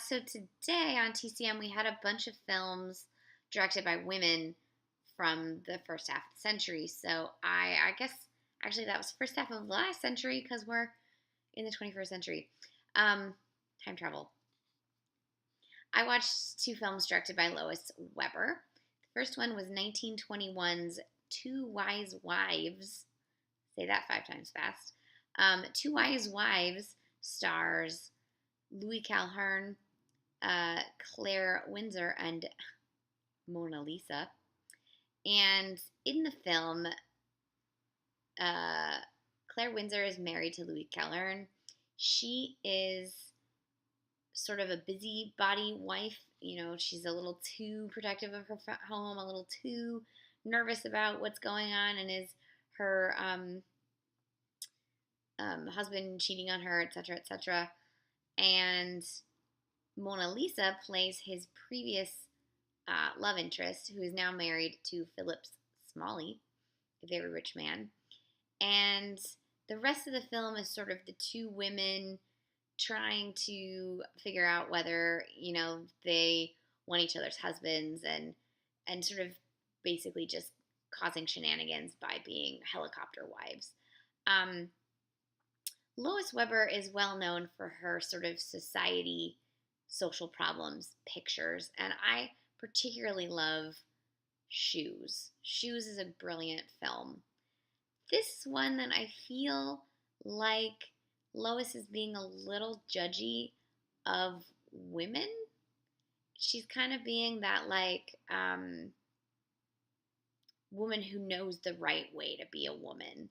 So today on TCM, we had a bunch of films directed by women from the first half of the century. So I guess actually that was the first half of the last century because we're in the 21st century. Time travel. I watched two films directed by Lois Weber. The first one was 1921's Two Wise Wives. Say that 5 times fast. Two Wise Wives stars Louis Calhern, Claire Windsor, and Mona Lisa. And in the film, Claire Windsor is married to Louis Calhern. She is sort of a busybody wife. You know, she's a little too protective of her home, a little too nervous about what's going on, and is her husband cheating on her, etc., etc. And Mona Lisa plays his previous love interest, who is now married to Philip Smalley, a very rich man. And the rest of the film is sort of the two women trying to figure out whether, they want each other's husbands and sort of basically just causing shenanigans by being helicopter wives. Lois Weber is well known for her sort of social problems pictures, and I particularly love Shoes. Shoes is a brilliant film. This one that I feel like Lois is being a little judgy of women. She's kind of being that woman who knows the right way to be a woman.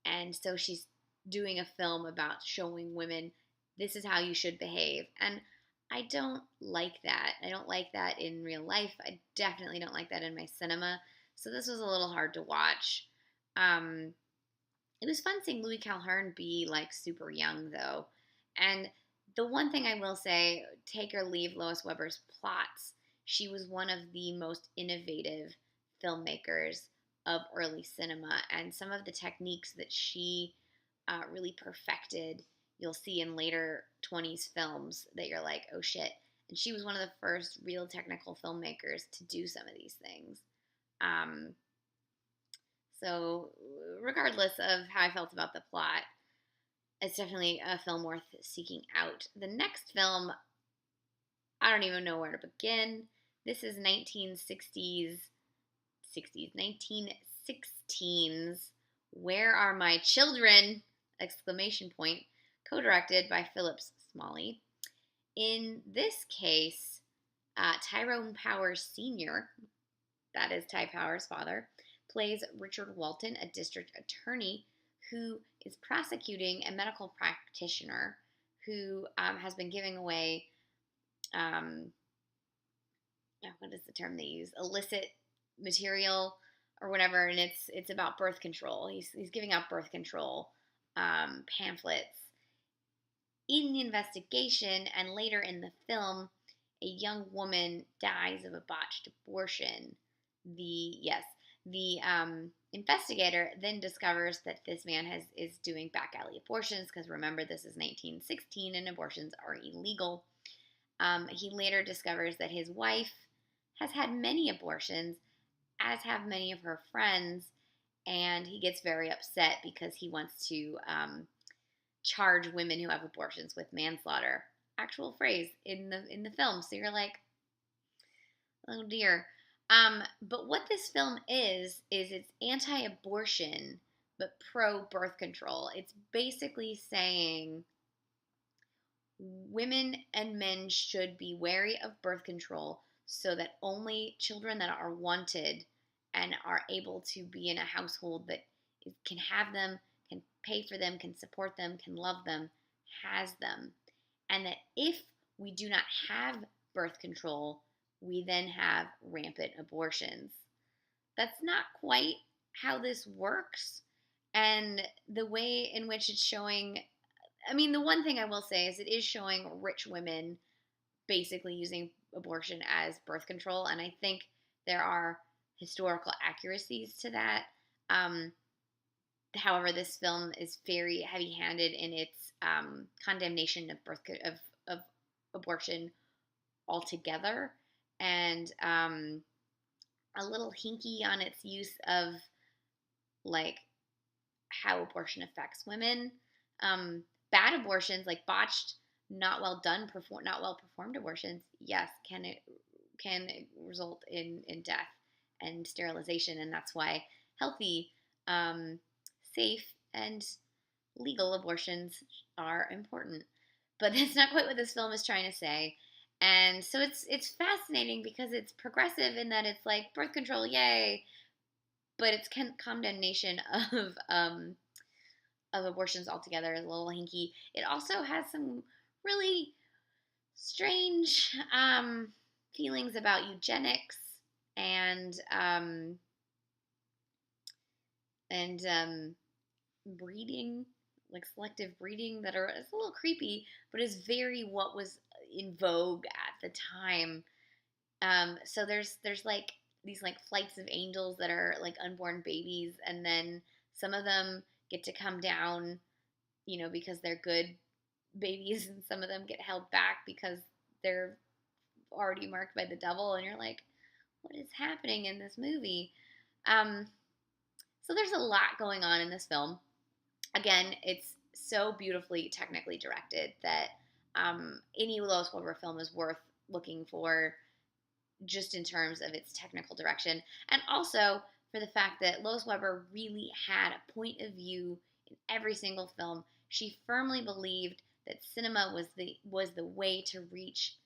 And so she's doing a film about showing women this is how you should behave. And I don't like that. I don't like that in real life. I definitely don't like that in my cinema. So this was a little hard to watch. It was fun seeing Louis Calhern be super young though. And the one thing I will say, take or leave Lois Weber's plots, she was one of the most innovative filmmakers of early cinema, and some of the techniques that she really perfected, you'll see in later 20s films that you're like, oh shit. And she was one of the first real technical filmmakers to do some of these things. So regardless of how I felt about the plot, it's definitely a film worth seeking out. The next film, I don't even know where to begin. This is 1916's Where Are My Children? Exclamation point, co-directed by Philip Smalley. In this case, Tyrone Powers Sr., that is Ty Powers' father, plays Richard Walton, a district attorney who is prosecuting a medical practitioner who has been giving away, what is the term they use? Illicit material or whatever, and it's about birth control. He's giving out birth control pamphlets. In the investigation and later in the film, a young woman dies of a botched abortion. The investigator then discovers that this man is doing back alley abortions, because remember, this is 1916 and abortions are illegal. He later discovers that his wife has had many abortions, as have many of her friends, and he gets very upset because he wants to charge women who have abortions with manslaughter. Actual phrase in the film. So you're like, oh dear. But what this film is it's anti-abortion, but pro-birth control. It's basically saying women and men should be wary of birth control so that only children that are wanted and are able to be in a household that can have them, can pay for them, can support them, can love them, has them. And that if we do not have birth control, we then have rampant abortions. That's not quite how this works. And the way in which it's showing, the one thing I will say is it is showing rich women basically using abortion as birth control. And I think there are historical accuracies to that. However, this film is very heavy-handed in its condemnation of abortion altogether, and a little hinky on its use of like how abortion affects women. Um, Bad abortions, like botched, not well done, not well performed abortions, yes, can result in death and sterilization, and that's why healthy, um, safe, and legal abortions are important. But that's not quite what this film is trying to say. And so it's fascinating because it's progressive in that it's like birth control, yay, but its condemnation of abortions altogether is a little hinky. It also has some really strange feelings about eugenics and breeding, like selective breeding, that are it's a little creepy, but is very what was in vogue at the time. So there's like these like flights of angels that are like unborn babies, and then some of them get to come down, because they're good babies, and some of them get held back because they're already marked by the devil, and you're like, what is happening in this movie? Um, so there's a lot going on in this film. Again, it's so beautifully technically directed that any Lois Weber film is worth looking for, just in terms of its technical direction, and also for the fact that Lois Weber really had a point of view in every single film. She firmly believed that cinema was the way to reach.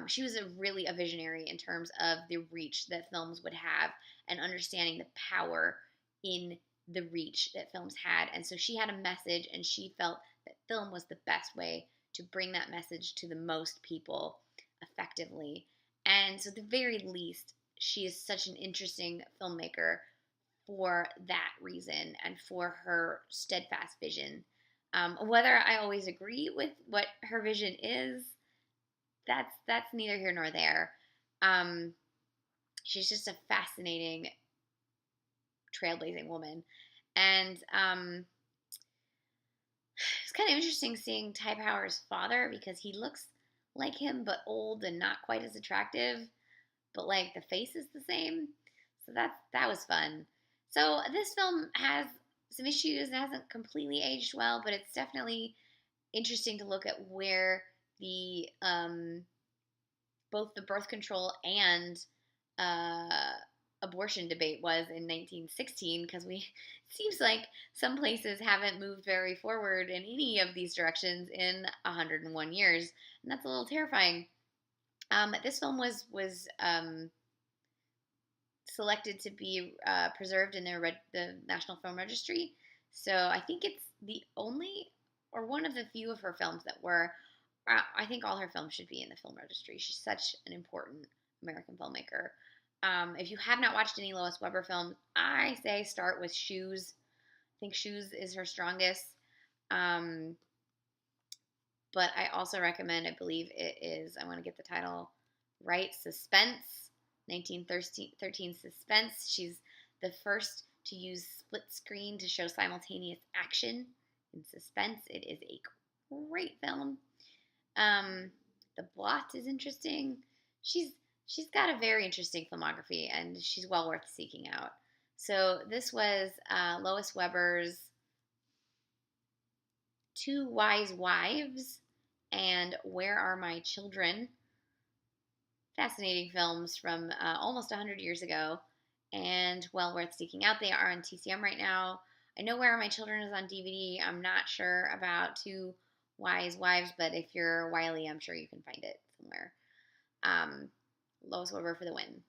She was really a visionary in terms of the reach that films would have, and understanding the power in the reach that films had. And so she had a message, and she felt that film was the best way to bring that message to the most people effectively. And so, at the very least, she is such an interesting filmmaker for that reason, and for her steadfast vision. Whether I always agree with what her vision is, that's neither here nor there. Um, she's just a fascinating, trailblazing woman, and it's kind of interesting seeing Ty Power's father, because he looks like him but old and not quite as attractive, but like the face is the same. So that was fun. So this film has some issues and hasn't completely aged well, but it's definitely interesting to look at where the both the birth control and uh, abortion debate was in 1916, because it seems like some places haven't moved very forward in any of these directions in 101 years, and that's a little terrifying. This film was selected to be preserved in the National Film Registry, so I think it's the only, or one of the few of her films that were. I think all her films should be in the film registry. She's such an important American filmmaker. If you have not watched any Lois Weber films, I say start with Shoes. I think Shoes is her strongest. Um, but I also recommend, I believe it is, I want to get the title right, Suspense, 1913 Suspense. She's the first to use split screen to show simultaneous action in suspense. It is a great film. The Blot is interesting. She's got a very interesting filmography, and she's well worth seeking out. So this was Lois Weber's Two Wise Wives and Where Are My Children? Fascinating films from almost 100 years ago, and well worth seeking out. They are on TCM right now. I know Where Are My Children is on DVD. I'm not sure about Two Wise Wives, but if you're wily, I'm sure you can find it somewhere. Lois Weber for the win.